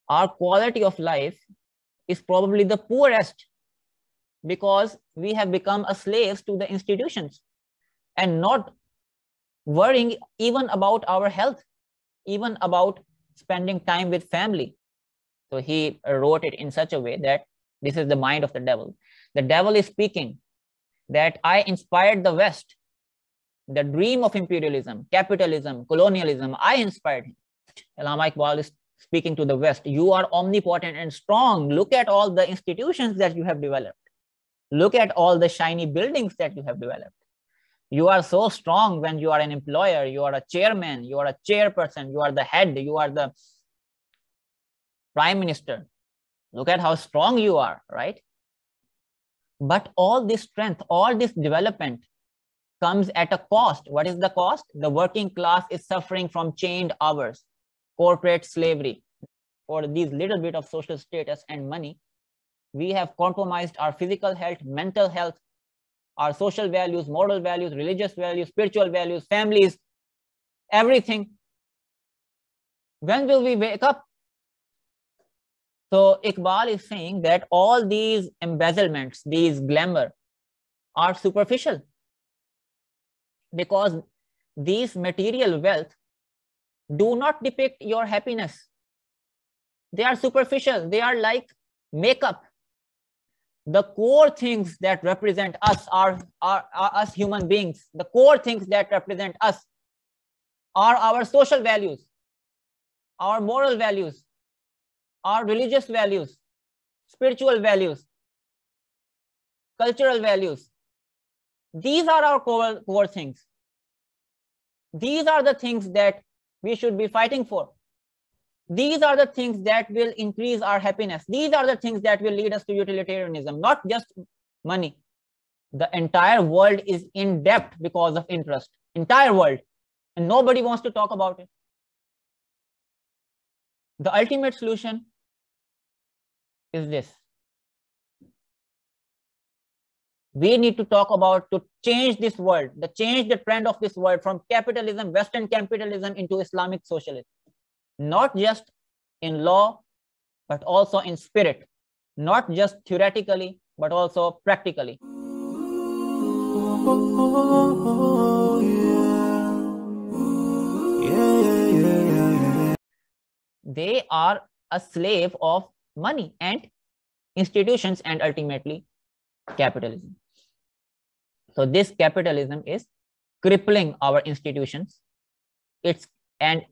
our quality of life is probably the poorest because we have become a slaves to the institutions and not worrying even about our health, even about spending time with family. So he wrote it in such a way that this is the mind of the devil. The devil is speaking that I inspired the West, the dream of imperialism, capitalism, colonialism. I inspired him. Allama Iqbal is speaking to the West. You are omnipotent and strong. Look at all the institutions that you have developed. Look at all the shiny buildings that you have developed. You are so strong when you are an employer, you are a chairman, you are a chairperson, you are the head, you are the prime minister. Look at how strong you are, right? But all this strength, all this development comes at a cost. What is the cost? The working class is suffering from chained hours, corporate slavery. For these little bit of social status and money, we have compromised our physical health, mental health, our social values, moral values, religious values, spiritual values, families, everything. When will we wake up? So Iqbal is saying that all these embezzlements, these glamour are superficial because these material wealth do not depict your happiness. They are superficial. They are like makeup. The core things that represent us are us human beings. The core things that represent us are our social values, our moral values, our religious values, spiritual values, cultural values. These are our core things. These are the things that we should be fighting for. These are the things that will increase our happiness. These are the things that will lead us to utilitarianism, not just money. The entire world is in debt because of interest. Entire world. And nobody wants to talk about it. The ultimate solution is this. We need to talk about to change this world, to change the trend of this world from capitalism, Western capitalism into Islamic socialism. Not just in law, but also in spirit. Not just theoretically, but also practically. They are a slave of money and institutions and ultimately capitalism. So this capitalism is crippling our institutions. And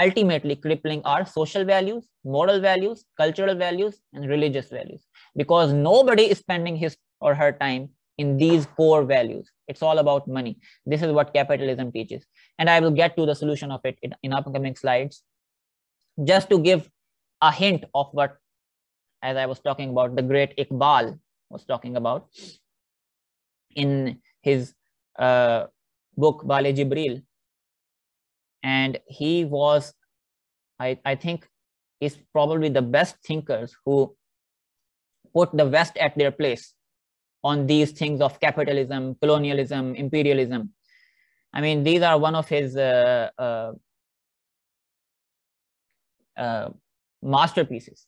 ultimately crippling our social values, moral values, cultural values, and religious values, because nobody is spending his or her time in these core values. It's all about money. This is what capitalism teaches. And I will get to the solution of it in upcoming slides. Just to give a hint of what, as I was talking about, the great Iqbal was talking about in his book, Bale Jibril. And he was, I think, is probably the best thinkers who put the West at their place on these things of capitalism, colonialism, imperialism. I mean, these are one of his masterpieces.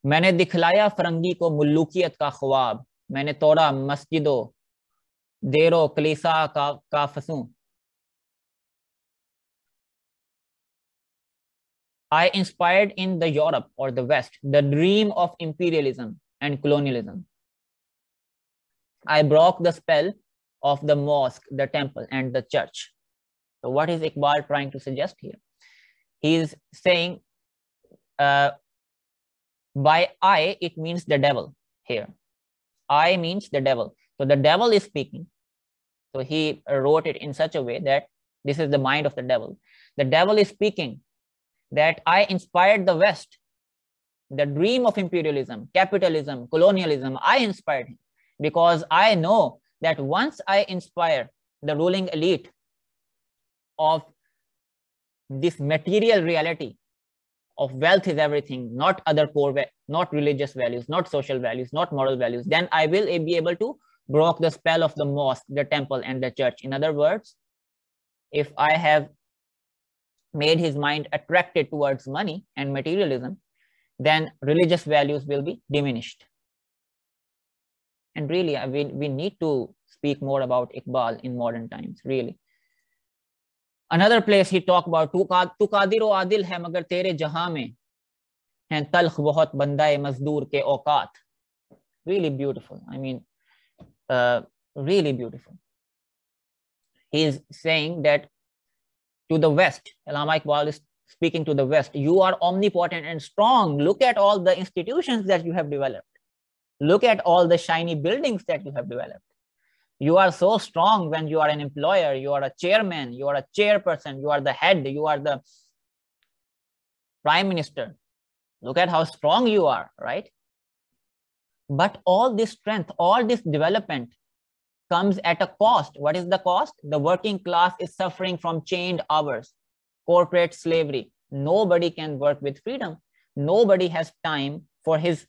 मैंने दिखलाया फरंगी को मुल्लुकियत का ख्वाब, मैंने तोड़ा मस्जिदों देरो कलीसा का फसूं. I inspired in the Europe or the West the dream of imperialism and colonialism. I broke the spell of the mosque, the temple, and the church. So what is Iqbal trying to suggest here? He is saying by I, it means the devil here. I means the devil. So the devil is speaking. So he wrote it in such a way that this is the mind of the devil. The devil is speaking that I inspired the West, the dream of imperialism, capitalism, colonialism. I inspired him because I know that once I inspire the ruling elite of this material reality of wealth is everything, not other core, not religious values, not social values, not moral values, then I will be able to break the spell of the mosque, the temple, and the church. In other words, if I have made his mind attracted towards money and materialism, then religious values will be diminished. And really, we need to speak more about Iqbal in modern times, really. Another place he talked about, tu qadir o adil hai magar tere jahan mein hain talkh bahut bandaye mazdoor ke auqat. Really beautiful. I mean, really beautiful. He is saying that to the West, Allama Iqbal is speaking to the West, you are omnipotent and strong. Look at all the institutions that you have developed. Look at all the shiny buildings that you have developed. You are so strong when you are an employer, you are a chairman, you are a chairperson, you are the head, you are the prime minister. Look at how strong you are, right? But all this strength, all this development comes at a cost. What is the cost? The working class is suffering from chained hours, corporate slavery. Nobody can work with freedom. Nobody has time for his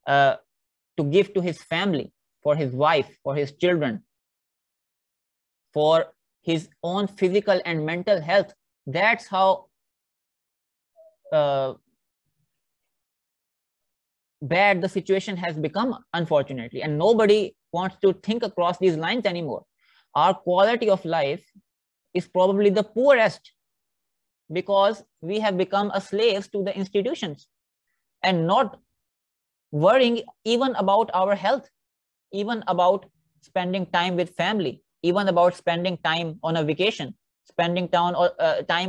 to give to his family, for his wife, for his children, for his own physical and mental health. That's how bad the situation has become, unfortunately, and nobody wants to think across these lines anymore. Our quality of life is probably the poorest because we have become a slaves to the institutions and not worrying even about our health, even about spending time with family, even about spending time on a vacation, spending time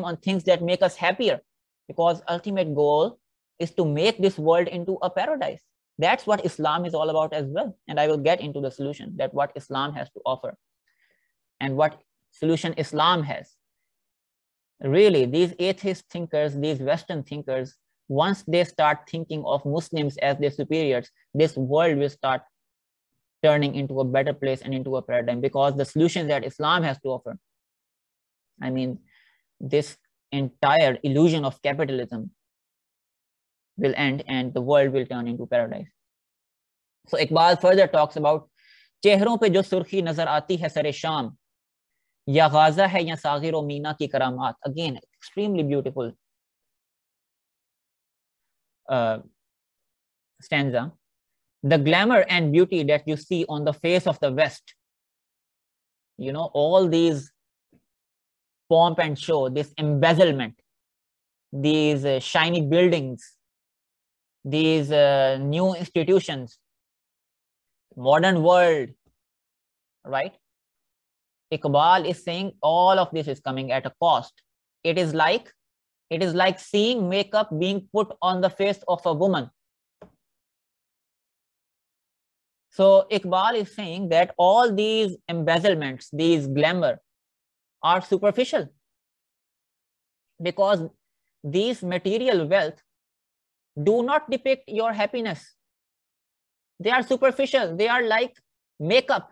on things that make us happier, because ultimate goal is to make this world into a paradise. That's what Islam is all about as well. And I will get into the solution, that what Islam has to offer and what solution Islam has. Really, these atheist thinkers, these Western thinkers, once they start thinking of Muslims as their superiors, this world will start turning into a better place and into a paradigm, because the solutions that Islam has to offer, I mean, this entire illusion of capitalism will end and the world will turn into paradise. So Iqbal further talks about चेहरों पे जो सुर्खी नजर आती है सरे शाम, या गाजा है या सागिर और मीना की करामात. Again, extremely beautiful stanza. The glamour and beauty that you see on the face of the West, you know, all these pomp and show, this embezzlement, these shiny buildings, these new institutions, modern world, right? Iqbal is saying all of this is coming at a cost. It is like seeing makeup being put on the face of a woman. So Iqbal is saying that all these embezzlements, these glamour, are superficial, because these material wealth do not depict your happiness. They are superficial. They are like makeup.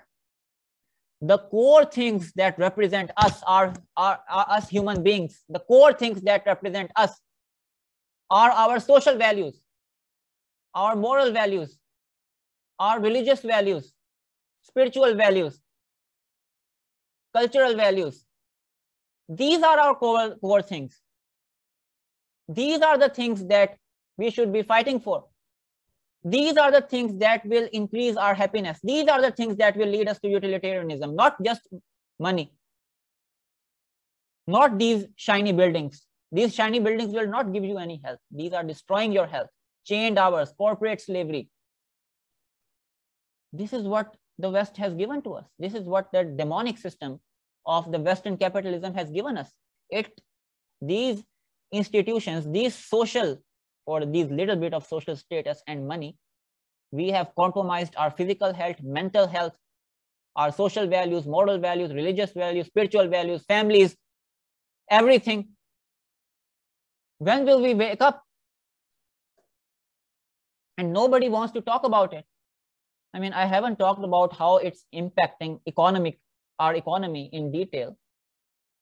The core things that represent us are us human beings. The core things that represent us are our social values, our moral values, our religious values, spiritual values, cultural values. These are our core things. These are the things that we should be fighting for. These are the things that will increase our happiness. These are the things that will lead us to utilitarianism, not just money, not these shiny buildings. These shiny buildings will not give you any health. These are destroying your health. Chained hours, corporate slavery. This is what the West has given to us. This is what the demonic system of the Western capitalism has given us. These institutions, these social, or these little bit of social status and money, we have compromised our physical health, mental health, our social values, moral values, religious values, spiritual values, families, everything. When will we wake up? And nobody wants to talk about it. I mean, I haven't talked about how it's impacting our economy in detail.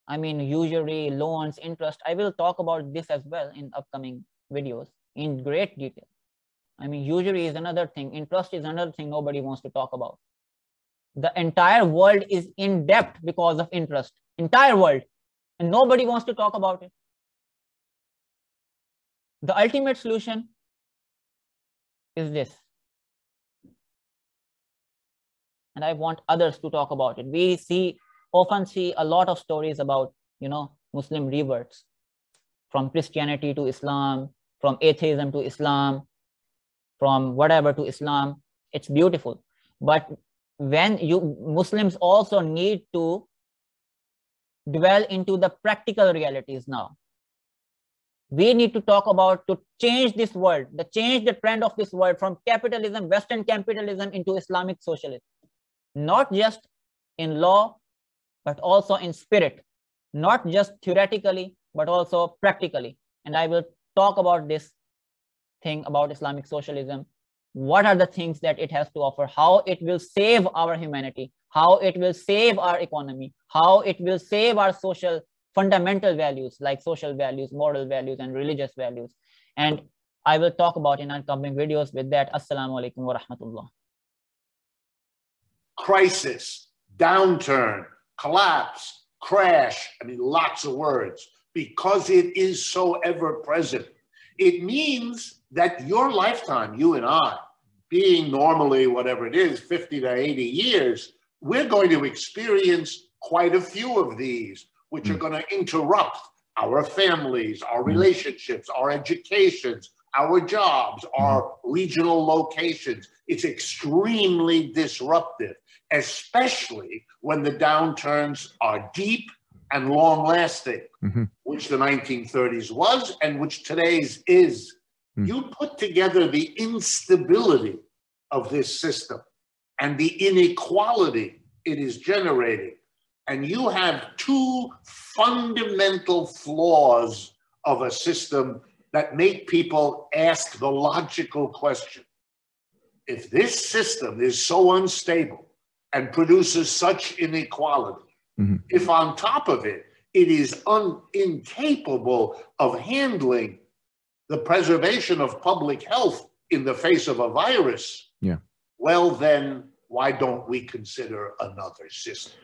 I mean, usury, loans, interest. I will talk about this as well in upcoming videos in great detail. I mean, usury is another thing. Interest is another thing nobody wants to talk about. The entire world is in debt because of interest. Entire world. And nobody wants to talk about it. The ultimate solution is this. And I want others to talk about it. We often see a lot of stories about, Muslim reverts from Christianity to Islam, from atheism to Islam, from whatever to Islam. It's beautiful. But when Muslims also need to dwell into the practical realities now. We need to talk about to change this world, change the trend of this world from capitalism, Western capitalism, into Islamic socialism. Not just in law, but also in spirit. Not just theoretically, but also practically. And I will talk about this thing about Islamic socialism. What are the things that it has to offer? How it will save our humanity? How it will save our economy? How it will save our social fundamental values like social values, moral values, and religious values. And I will talk about in upcoming videos. With that, Assalamu alaikum wa rahmatullah. Crisis, downturn, collapse, crash, I mean, lots of words, because it is so ever present. It means that your lifetime, you and I, being normally whatever it is, 50 to 80 years, we're going to experience quite a few of these, which are going to interrupt our families, our relationships, our educations, our jobs, our regional locations. It's extremely disruptive, especially when the downturns are deep and long-lasting, which the 1930s was and which today's is. You put together the instability of this system and the inequality it is generating, and you have two fundamental flaws of a system that make people ask the logical question. If this system is so unstable and produces such inequality, if on top of it, it is incapable of handling the preservation of public health in the face of a virus, well then, why don't we consider another system?